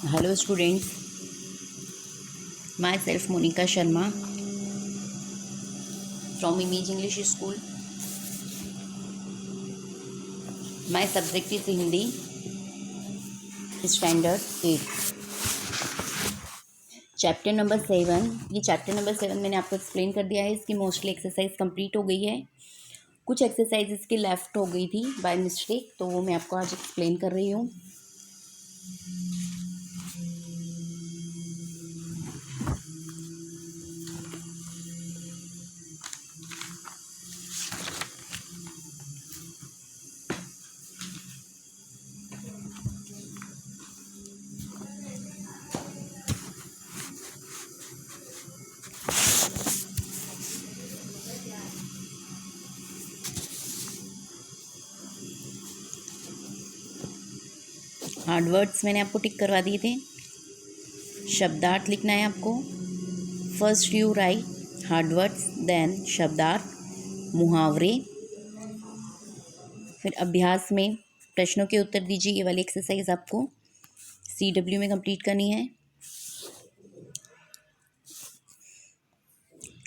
Hello students, myself Monica Sharma from Image English School. My subject is Hindi, Standard 8. Chapter number 7. ये chapter number 7 मैंने आपको explain कर दिया है। इसकी मोस्टली एक्सरसाइज कंप्लीट हो गई है। कुछ एक्सरसाइज इसकी लेफ्ट हो गई थी बाय मिस्टेक, तो वो मैं आपको आज एक्सप्लेन कर रही हूँ। हार्ड वर्ड्स मैंने आपको टिक करवा दिए थे। शब्दार्थ लिखना है आपको। First you write hard words, then शब्दार्थ, मुहावरे। फिर अभ्यास में प्रश्नों के उत्तर दीजिए। ये वाली एक्सरसाइज आपको CW में कंप्लीट करनी है।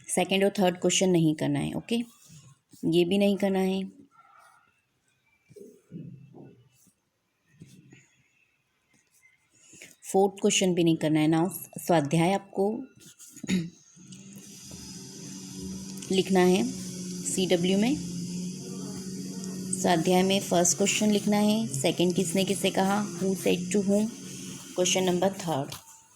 सेकंड और थर्ड क्वेश्चन नहीं करना है, ओके। ये भी नहीं करना है। फोर्थ क्वेश्चन भी नहीं करना है। नाउ स्वाध्याय आपको लिखना है CW में। स्वाध्याय में फर्स्ट क्वेश्चन लिखना है, सेकंड किसने किसे कहा, who said to whom, question number third,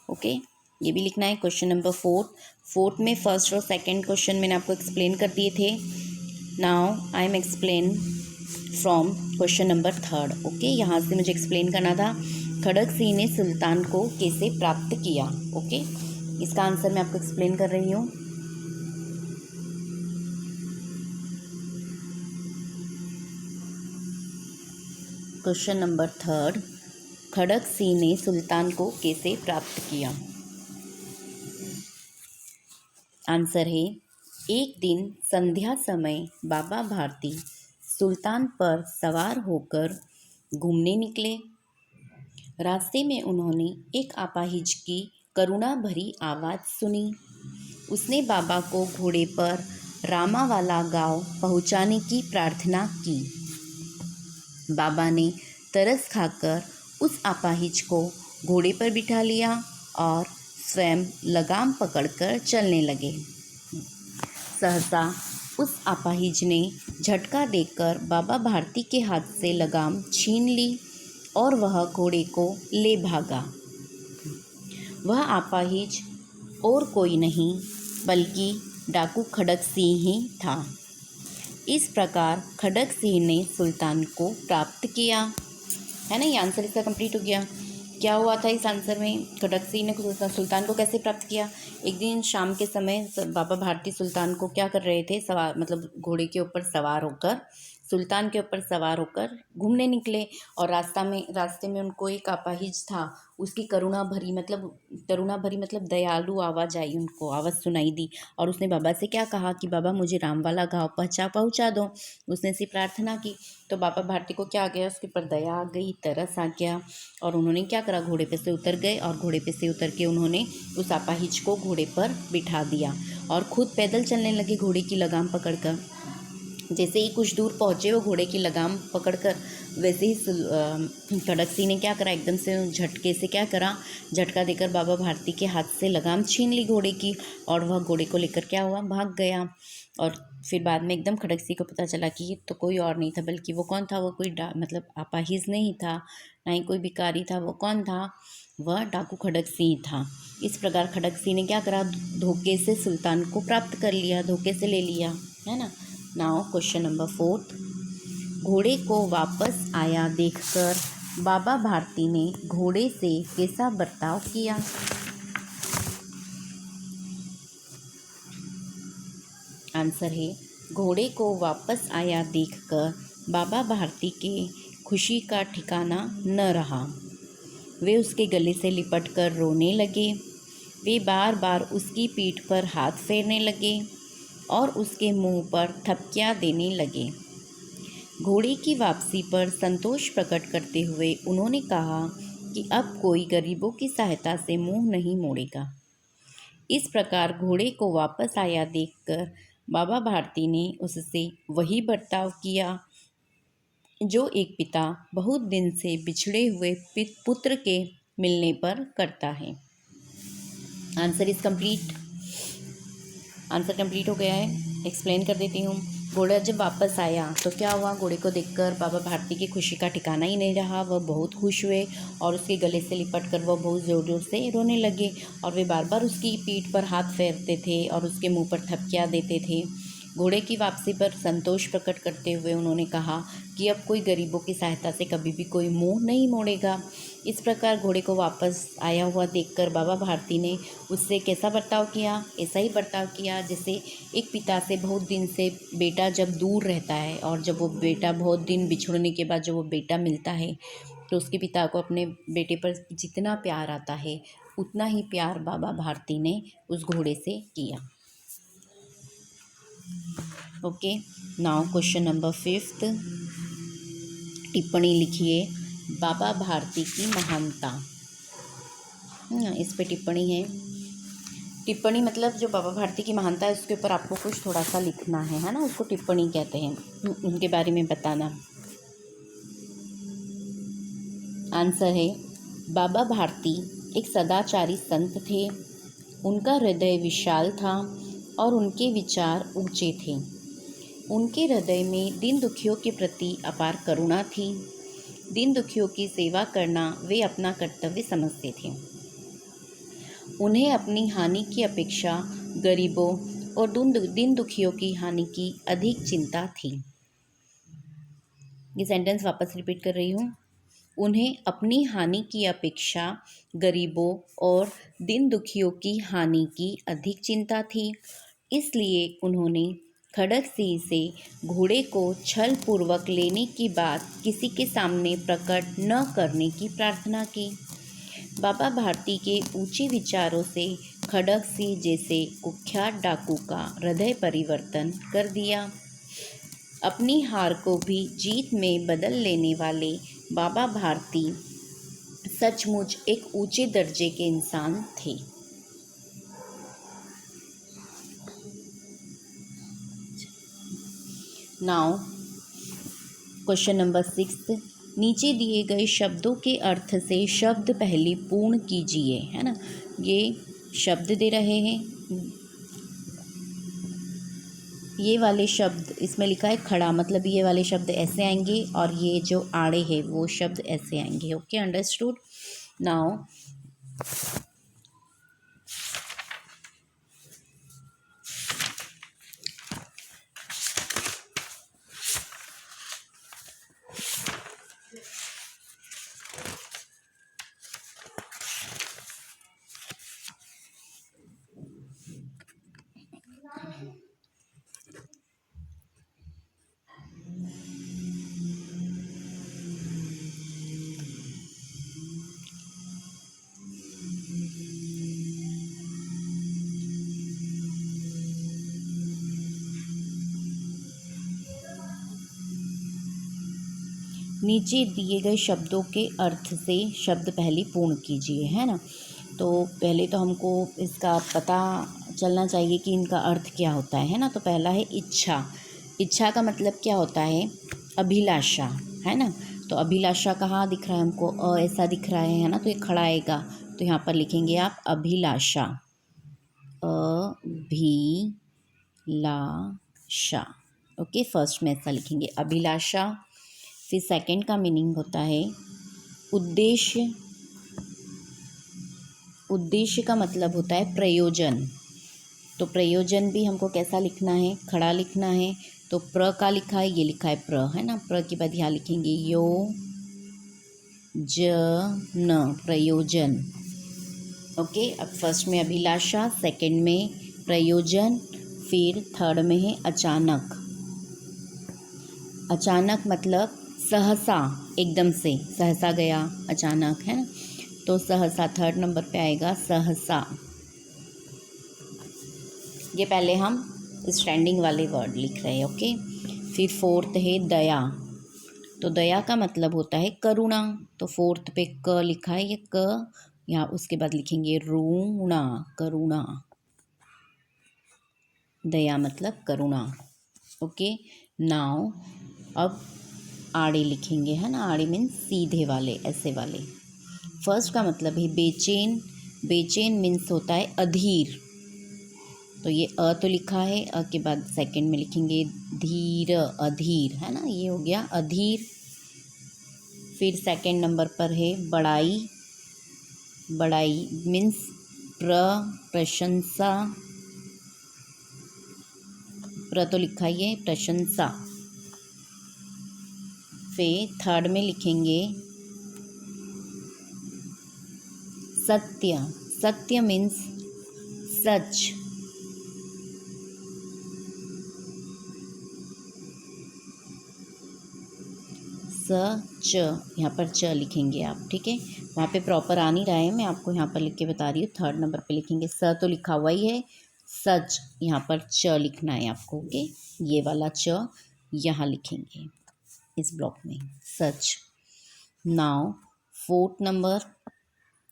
okay. ये भी लिखना है। क्वेश्चन नंबर फोर्थ में फर्स्ट और सेकंड क्वेश्चन मैंने आपको एक्सप्लेन कर दिए थे। Now I am explain from question number third, okay. यहाँ से मुझे एक्सप्लेन करना था खड़क सिंह ने सुल्तान को कैसे प्राप्त किया, ओके। इसका आंसर मैं आपको एक्सप्लेन कर रही हूँ। क्वेश्चन नंबर थर्ड, खड़क सिंह ने सुल्तान को कैसे प्राप्त किया। आंसर है, एक दिन संध्या समय बाबा भारती सुल्तान पर सवार होकर घूमने निकले। रास्ते में उन्होंने एक अपाहिज की करुणा भरी आवाज़ सुनी। उसने बाबा को घोड़े पर रामावाला गांव पहुंचाने की प्रार्थना की। बाबा ने तरस खाकर उस अपाहिज को घोड़े पर बिठा लिया और स्वयं लगाम पकड़कर चलने लगे। सहसा उस अपाहिज ने झटका देकर बाबा भारती के हाथ से लगाम छीन ली और वह घोड़े को ले भागा। वह अपाहिज और कोई नहीं बल्कि डाकू खड़क सिंह ही था। इस प्रकार खड़क सिंह ने सुल्तान को प्राप्त किया, है ना। ये आंसर इसका कंप्लीट हो गया। क्या हुआ था इस आंसर में, खड़क सिंह ने सुल्तान को कैसे प्राप्त किया। एक दिन शाम के समय बाबा भारती सुल्तान को क्या कर रहे थे, सवार मतलब घोड़े के ऊपर सवार होकर, सुल्तान के ऊपर सवार होकर घूमने निकले। और रास्ते में उनको एक अपाहिज था, उसकी करुणा भरी मतलब दयालु आवाज़ आई, उनको आवाज़ सुनाई दी। और उसने बाबा से क्या कहा कि बाबा मुझे रामवाला गाँव पहुँचा दो। उसने ऐसी प्रार्थना की। तो बाबा भारती को क्या आ गया, उसके ऊपर दया आ गई, तरस आ गया। और उन्होंने क्या करा, घोड़े पे से उतर गए और घोड़े पे से उतर के उन्होंने उस अपाहिज को घोड़े पर बिठा दिया और खुद पैदल चलने लगे घोड़े की लगाम पकड़कर। जैसे ही कुछ दूर पहुँचे वो घोड़े की लगाम पकड़कर, वैसे ही खड़क सिंह ने क्या करा, एकदम से झटके से क्या करा, झटका देकर बाबा भारती के हाथ से लगाम छीन ली घोड़े की और वह घोड़े को लेकर क्या हुआ, भाग गया। और फिर बाद में एकदम खड़क सिंह को पता चला कि ये तो कोई और नहीं था बल्कि वो कौन था, वो कोई मतलब अपाहिज नहीं था, ना ही कोई भिखारी था। वो कौन था, वह डाकू खड़क सिंह था। इस प्रकार खड़क सिंह ने क्या करा, धोखे से सुल्तान को प्राप्त कर लिया, धोखे से ले लिया, है ना। नाउ क्वेश्चन नंबर 4, घोड़े को वापस आया देखकर बाबा भारती ने घोड़े से कैसा बर्ताव किया। आंसर है, घोड़े को वापस आया देखकर बाबा भारती के खुशी का ठिकाना न रहा। वे उसके गले से लिपटकर रोने लगे। वे बार बार उसकी पीठ पर हाथ फेरने लगे और उसके मुंह पर थपकियां देने लगे। घोड़े की वापसी पर संतोष प्रकट करते हुए उन्होंने कहा कि अब कोई गरीबों की सहायता से मुंह नहीं मोड़ेगा। इस प्रकार घोड़े को वापस आया देखकर बाबा भारती ने उससे वही बर्ताव किया जो एक पिता बहुत दिन से बिछड़े हुए पुत्र के मिलने पर करता है। Answer is complete. Answer complete हो गया है। एक्सप्लेन कर देती हूँ। घोड़ा जब वापस आया तो क्या हुआ, घोड़े को देखकर बाबा भारती की खुशी का ठिकाना ही नहीं रहा। वह बहुत खुश हुए और उसके गले से लिपट कर वह बहुत ज़ोर ज़ोर से रोने लगे और वे बार बार उसकी पीठ पर हाथ फेरते थे और उसके मुंह पर थपकियाँ देते थे। घोड़े की वापसी पर संतोष प्रकट करते हुए उन्होंने कहा कि अब कोई गरीबों की सहायता से कभी भी कोई मुंह नहीं मोड़ेगा। इस प्रकार घोड़े को वापस आया हुआ देखकर बाबा भारती ने उससे कैसा बर्ताव किया, ऐसा ही बर्ताव किया जैसे एक पिता से बहुत दिन से बेटा जब दूर रहता है और जब वो बेटा बहुत दिन बिछड़ने के बाद जब वो बेटा मिलता है तो उसके पिता को अपने बेटे पर जितना प्यार आता है उतना ही प्यार बाबा भारती ने उस घोड़े से किया। Okay, now question number 5। टिप्पणी लिखिए बाबा भारती की महानता। इस पे टिप्पणी है। टिप्पणी मतलब जो बाबा भारती की महानता है उसके ऊपर आपको कुछ थोड़ा सा लिखना है ना, उसको टिप्पणी कहते हैं। उनके बारे में बताना। आंसर है बाबा भारती एक सदाचारी संत थे। उनका हृदय विशाल था और उनके विचार ऊंचे थे। उनके हृदय में दीन दुखियों के प्रति अपार करुणा थी। दीन दुखियों की सेवा करना वे अपना कर्तव्य समझते थे। उन्हें अपनी हानि की अपेक्षा गरीबों और दीन दुखियों की हानि की अधिक चिंता थी। ये सेंटेंस वापस रिपीट कर रही हूँ। उन्हें अपनी हानि की अपेक्षा गरीबों और दीन दुखियों की हानि की अधिक चिंता थी। इसलिए उन्होंने खड़ग सिंह से घोड़े को छल पूर्वक लेने की बात किसी के सामने प्रकट न करने की प्रार्थना की। बाबा भारती के ऊंचे विचारों से खड़ग सिंह जैसे कुख्यात डाकू का हृदय परिवर्तन कर दिया। अपनी हार को भी जीत में बदल लेने वाले बाबा भारती सचमुच एक ऊंचे दर्जे के इंसान थे। Now question number 6। नीचे दिए गए शब्दों के अर्थ से शब्द पहले पूर्ण कीजिए, है ना। ये शब्द दे रहे हैं। ये वाले शब्द इसमें लिखा है खड़ा, मतलब ये वाले शब्द ऐसे आएंगे और ये जो आड़े है वो शब्द ऐसे आएंगे। Okay, understood. नाउ नीचे दिए गए शब्दों के अर्थ से शब्द पहले पूर्ण कीजिए, है ना। तो पहले तो हमको इसका पता चलना चाहिए कि इनका अर्थ क्या होता है ना। तो पहला है इच्छा। इच्छा का मतलब क्या होता है, अभिलाषा, है ना। तो अभिलाषा कहाँ दिख रहा है हमको, ऐसा दिख रहा है ना। तो ये खड़ा आएगा, तो यहाँ पर लिखेंगे आप अभिलाषा। अभिलाषा। ओके, फर्स्ट में ऐसा लिखेंगे अभिलाषा। फिर सेकंड का मीनिंग होता है उद्देश्य। उद्देश्य का मतलब होता है प्रयोजन। तो प्रयोजन भी हमको कैसा लिखना है, खड़ा लिखना है। तो प्र का लिखा है, ये लिखा है प्र, है ना। प्र के बाद यहाँ लिखेंगे यो ज न, प्रयोजन। ओके, अब फर्स्ट में अभिलाषा, सेकंड में प्रयोजन, फिर थर्ड में है अचानक। अचानक मतलब सहसा, एकदम से, सहसा गया, अचानक, है ना। तो सहसा थर्ड नंबर पे आएगा, सहसा। ये पहले हम स्टैंडिंग वाले वर्ड लिख रहे हैं। ओके, फिर फोर्थ है दया। तो दया का मतलब होता है करुणा। तो फोर्थ पे क लिखा है, ये क यहाँ उसके बाद लिखेंगे रूणा, करुणा। दया मतलब करुणा। ओके, नाउ अब आड़े लिखेंगे, है ना। आड़े मीन्स सीधे वाले, ऐसे वाले। फर्स्ट का मतलब है बेचैन। बेचैन मीन्स होता है अधीर। तो ये तो लिखा है, के बाद सेकंड में लिखेंगे धीर, अधीर, है ना, ये हो गया अधीर। फिर सेकंड नंबर पर है बड़ाई। बड़ाई मीन्स प्रशंसा। तो लिखा ही है प्रशंसा। फिर थर्ड में लिखेंगे सत्य। सत्य मीन्स सच। च, यहाँ पर च लिखेंगे आप, ठीक है। वहाँ पे प्रॉपर आ नहीं रहा है, मैं आपको यहाँ पर लिख के बता रही हूँ। थर्ड नंबर पे लिखेंगे तो लिखा हुआ ही है, सच यहाँ पर च लिखना है आपको। ओके, ये वाला च यहाँ लिखेंगे इस ब्लॉक में, सच। नाउ फोर्थ नंबर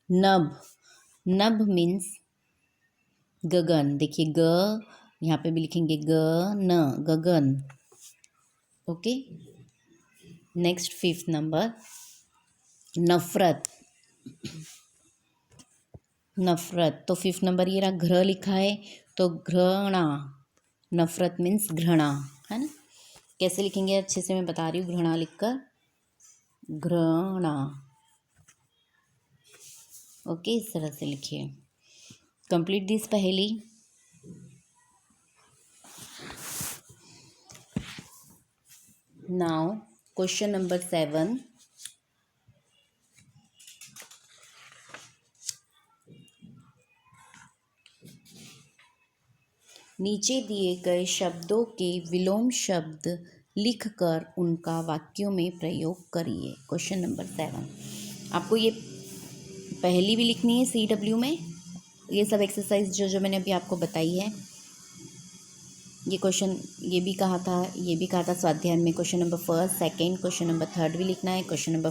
नभ। नभ मीन्स गगन। देखिए ग यहाँ पे भी लिखेंगे न, गगन। ओके, नेक्स्ट फिफ्थ नंबर नफरत। नफरत, तो फिफ्थ नंबर ये रहा, घृ लिखा है, तो घृणा। नफरत मीन्स घृणा, है ना। कैसे लिखेंगे अच्छे से मैं बता रही हूँ, घृणा लिखकर घृणा। ओके, इस तरह से लिखिए। कंप्लीट दिस पहेली। Now question number 7। नीचे दिए गए शब्दों के विलोम शब्द लिखकर उनका वाक्यों में प्रयोग करिए। क्वेश्चन नंबर 7, आपको ये पहेली भी लिखनी है CW में। ये सब एक्सरसाइज जो मैंने अभी आपको बताई है, ये क्वेश्चन ये भी कहा था स्वाध्याय में। Question number first, second, question number third भी लिखना है, क्वेश्चन नंबर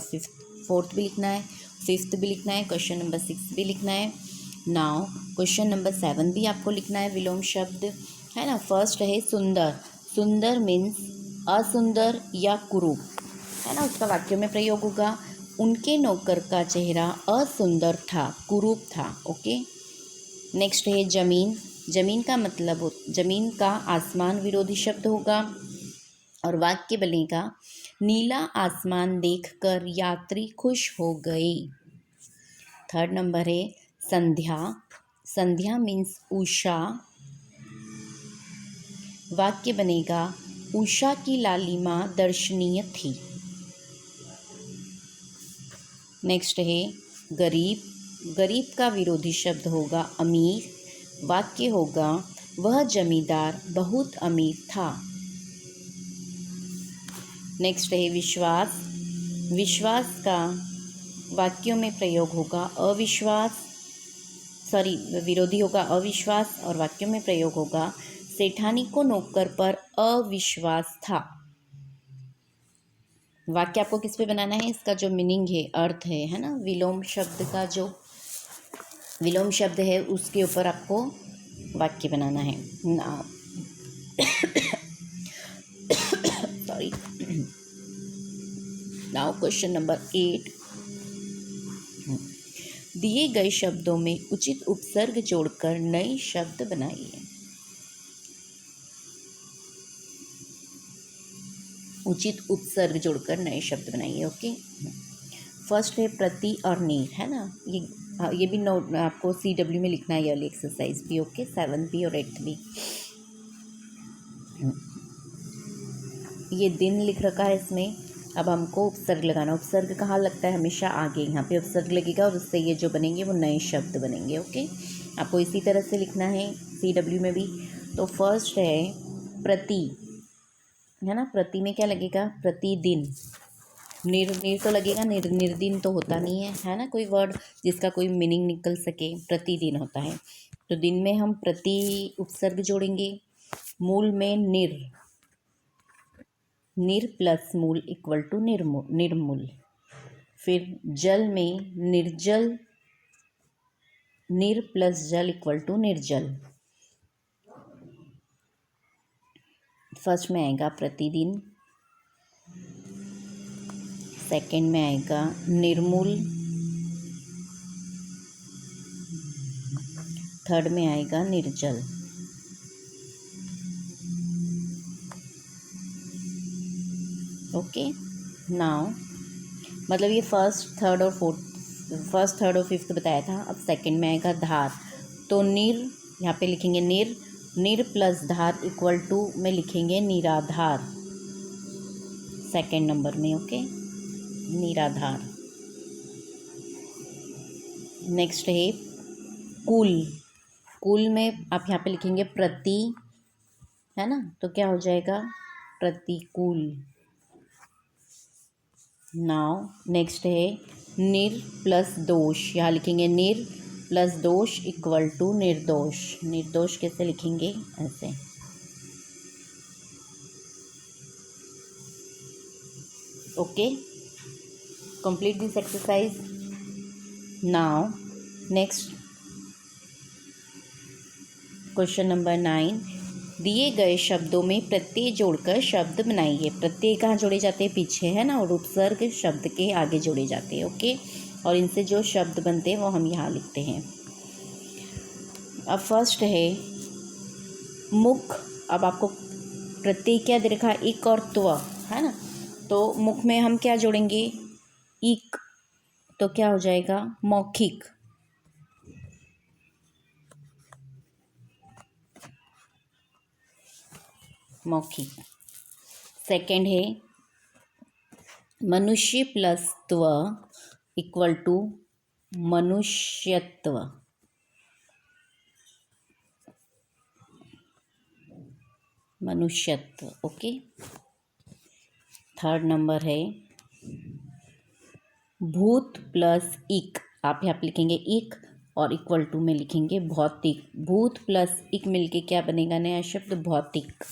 फोर्थ भी लिखना है, फिफ्थ भी लिखना है, क्वेश्चन नंबर 6 भी लिखना है। नाउ क्वेश्चन नंबर 7 भी आपको लिखना है, विलोम शब्द, है ना। फर्स्ट है सुंदर। सुंदर मीन्स असुंदर या कुरूप, है ना, उसका वाक्यों में प्रयोग होगा। उनके नौकर का चेहरा असुंदर था, कुरूप था। ओके, नेक्स्ट है जमीन। जमीन का मतलब जमीन का आसमान विरोधी शब्द होगा और वाक्य बनेगा नीला आसमान देखकर यात्री खुश हो गए। थर्ड नंबर है संध्या। संध्या मीन्स उषा। वाक्य बनेगा उषा की लालिमा दर्शनीय थी। नेक्स्ट है गरीब। गरीब का विरोधी शब्द होगा अमीर। वाक्य होगा वह जमींदार बहुत अमीर था। नेक्स्ट है विश्वास। विश्वास का वाक्यों में प्रयोग होगा अविश्वास, विरोधी होगा अविश्वास और वाक्यों में प्रयोग होगा सेठानी को नौकर पर अविश्वास था। वाक्य आपको किस पे बनाना है, इसका जो मीनिंग है, अर्थ है ना, विलोम शब्द का जो विलोम शब्द है उसके ऊपर आपको वाक्य बनाना है। सॉरी। Now question number 8। दिए गए शब्दों में उचित उपसर्ग जोड़कर नए शब्द बनाइए। उचित उपसर्ग जोड़कर नए शब्द बनाइए। ओके, फर्स्ट है प्रति और नीर, है ना। ये भी नोट आपको CW में लिखना है, ये वाली एक्सरसाइज भी। ओके, 7 भी और 8 भी। ये दिन लिख रखा है इसमें, अब हमको उपसर्ग लगाना। उपसर्ग कहाँ लगता है, हमेशा आगे, यहाँ पे उपसर्ग लगेगा और उससे ये जो बनेंगे वो नए शब्द बनेंगे। ओके, आपको इसी तरह से लिखना है CW में भी। तो फर्स्ट है प्रति, है ना। प्रति में क्या लगेगा, प्रतिदिन। निर तो लगेगा, निर्दिन तो होता नहीं है ना, कोई वर्ड जिसका कोई मीनिंग निकल सके। प्रतिदिन होता है, तो दिन में हम प्रति उपसर्ग जोड़ेंगे। मूल में निर प्लस मूल इक्वल टू निर्मूल। फिर जल में निर्जल, निर प्लस जल इक्वल टू निर्जल। फर्स्ट में आएगा प्रतिदिन, सेकंड में आएगा निर्मूल, थर्ड में आएगा निर्जल। ओके, नाउ मतलब ये फर्स्ट थर्ड और फिफ्थ बताया था। अब सेकंड में आएगा धार, तो निर यहाँ पे लिखेंगे निर प्लस धार इक्वल टू में लिखेंगे निराधार, सेकंड नंबर में। ओके, निराधार। नेक्स्ट है कुल, कुल में आप यहाँ पे लिखेंगे प्रति, है ना, तो क्या हो जाएगा प्रतिकूल। नाउ नेक्स्ट है निर प्लस दोष, यहाँ लिखेंगे निर प्लस दोष इक्वल टू निर्दोष। निर्दोष कैसे लिखेंगे, ऐसे। Okay, complete this exercise. Now next question number 9, दिए गए शब्दों में प्रत्यय जोड़कर शब्द बनाइए। प्रत्यय कहाँ जोड़े जाते हैं, पीछे, है ना, और उपसर्ग शब्द के आगे जोड़े जाते हैं। ओके, और इनसे जो शब्द बनते हैं वो हम यहाँ लिखते हैं। अब फर्स्ट है मुख। अब आपको प्रत्यय क्या दे रखा है, इक और त्व, है ना, तो मुख में हम क्या जोड़ेंगे, इक, तो क्या हो जाएगा मौखिक। मौखिक। सेकंड है मनुष्य प्लस त्व इक्वल टू मनुष्यत्व। मनुष्यत्व। ओके, थर्ड नंबर है भूत प्लस इक, आप यहाँ पे लिखेंगे इक और इक्वल टू में लिखेंगे भौतिक। भूत प्लस इक मिलके क्या बनेगा, नया शब्द भौतिक।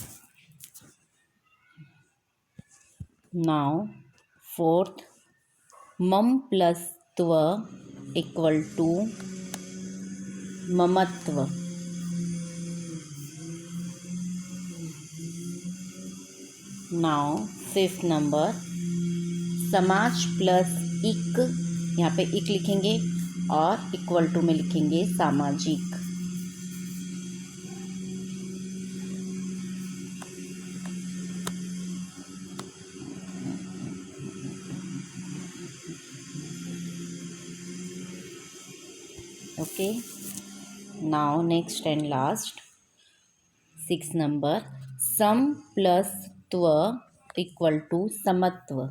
नाउ फोर्थ, मम प्लस त्व इक्वल टू ममत्व। नाउ फिफ्थ नंबर, समाज प्लस इक, यहाँ पे इक लिखेंगे और इक्वल टू में लिखेंगे सामाजिक। Okay, now next and last 6 number, सम प्लस त्व इक्वल टू समत्व।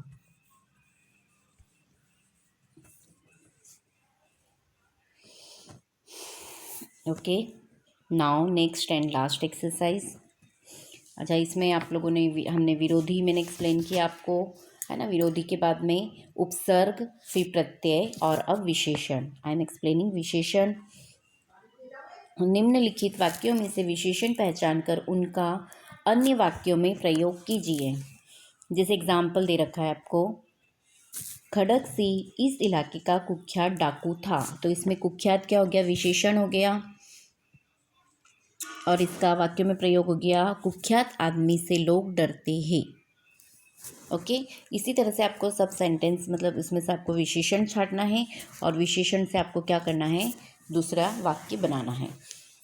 Okay, now next and last exercise. अच्छा, इसमें आप लोगों ने हमने विरोधी मैंने एक्सप्लेन किया आपको, है ना, विरोधी के बाद में उपसर्ग, फिर प्रत्यय और अब विशेषण। आई एम एक्सप्लेनिंग विशेषण। निम्नलिखित वाक्यों में से विशेषण पहचान कर उनका अन्य वाक्यों में प्रयोग कीजिए। जैसे एग्जाम्पल दे रखा है आपको, खड़क सिंह इस इलाके का कुख्यात डाकू था, तो इसमें कुख्यात क्या हो गया, विशेषण हो गया, और इसका वाक्य में प्रयोग हो गया कुख्यात आदमी से लोग डरते हैं। ओके, इसी तरह से आपको सब सेंटेंस, मतलब इसमें से आपको विशेषण छांटना है और विशेषण से आपको क्या करना है, दूसरा वाक्य बनाना है।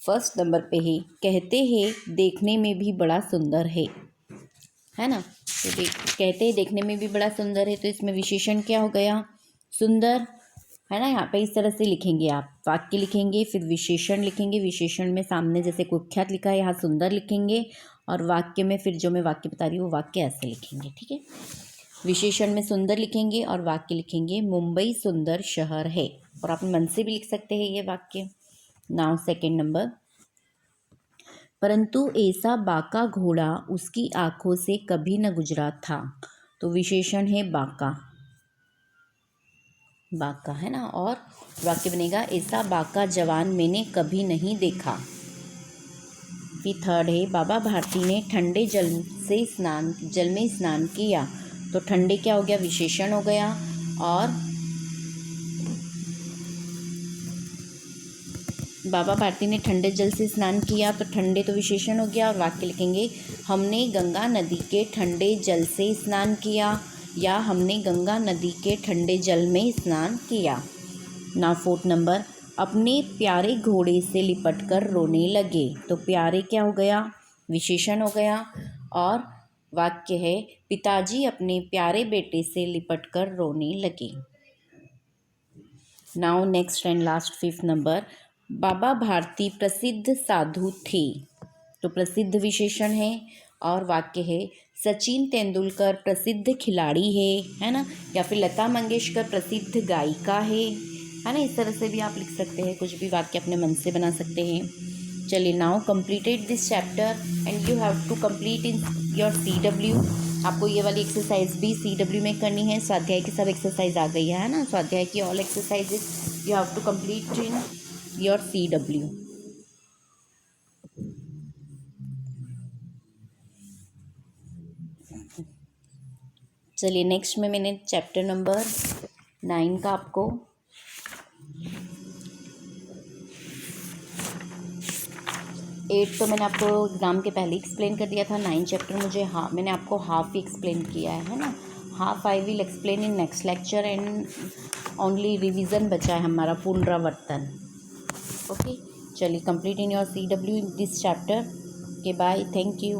फर्स्ट नंबर पे है, कहते हैं देखने में भी बड़ा सुंदर है ना, तो कहते हैं देखने में भी बड़ा सुंदर है, तो इसमें विशेषण क्या हो गया, सुंदर, है ना। यहाँ पे इस तरह से लिखेंगे आप, वाक्य लिखेंगे फिर विशेषण लिखेंगे, विशेषण में सामने जैसे कुख्यात लिखा है यहाँ सुंदर लिखेंगे, और वाक्य में फिर जो मैं वाक्य बता रही हूँ वो वाक्य ऐसे लिखेंगे, ठीक है। विशेषण में सुंदर लिखेंगे और वाक्य लिखेंगे मुंबई सुंदर शहर है, और आप मन से भी लिख सकते हैं ये वाक्य। नाउ सेकेंड नंबर, परंतु ऐसा बाका घोड़ा उसकी आंखों से कभी न गुजरा था, तो विशेषण है बाका, बाका, है ना, और वाक्य बनेगा ऐसा बाका जवान मैंने कभी नहीं देखा। की थर्ड है, बाबा भारती ने ठंडे जल में स्नान किया। तो ठंडे क्या हो गया, विशेषण हो गया। और बाबा भारती ने ठंडे जल से स्नान किया, तो ठंडे तो विशेषण हो गया। और वाक्य लिखेंगे, हमने गंगा नदी के ठंडे जल से स्नान किया, या हमने गंगा नदी के ठंडे जल में स्नान किया। नाउ फोर्थ नंबर, अपने प्यारे घोड़े से लिपटकर रोने लगे। तो प्यारे क्या हो गया, विशेषण हो गया। और वाक्य है, पिताजी अपने प्यारे बेटे से लिपटकर रोने लगे। Now next and last fifth number, Baba Bharati प्रसिद्ध साधु थे। तो प्रसिद्ध विशेषण है। और वाक्य है, सचिन तेंदुलकर प्रसिद्ध खिलाड़ी है ना, या फिर लता मंगेशकर प्रसिद्ध गायिका है ना। इस तरह से भी आप लिख सकते हैं, कुछ भी वाक्य अपने मन से बना सकते हैं। चलिए, now completed this chapter and you have to complete in your CW। आपको ये वाली एक्सरसाइज भी CW में करनी है। स्वाध्याय की सब एक्सरसाइज आ गई है ना, स्वाध्याय की all exercises you have to complete in your CW। चलिए, नेक्स्ट में मैंने चैप्टर नंबर 9 का आपको 8 तो मैंने आपको एग्ज़ाम के पहले एक्सप्लेन कर दिया था। 9 चैप्टर मुझे मैंने आपको हाफ ही एक्सप्लेन किया है ना। Half I will explain in next lecture and only revision बचा है हमारा, पुनरावर्तन। ओके, चलिए, complete in your CW in this chapter. Okay, bye, thank you.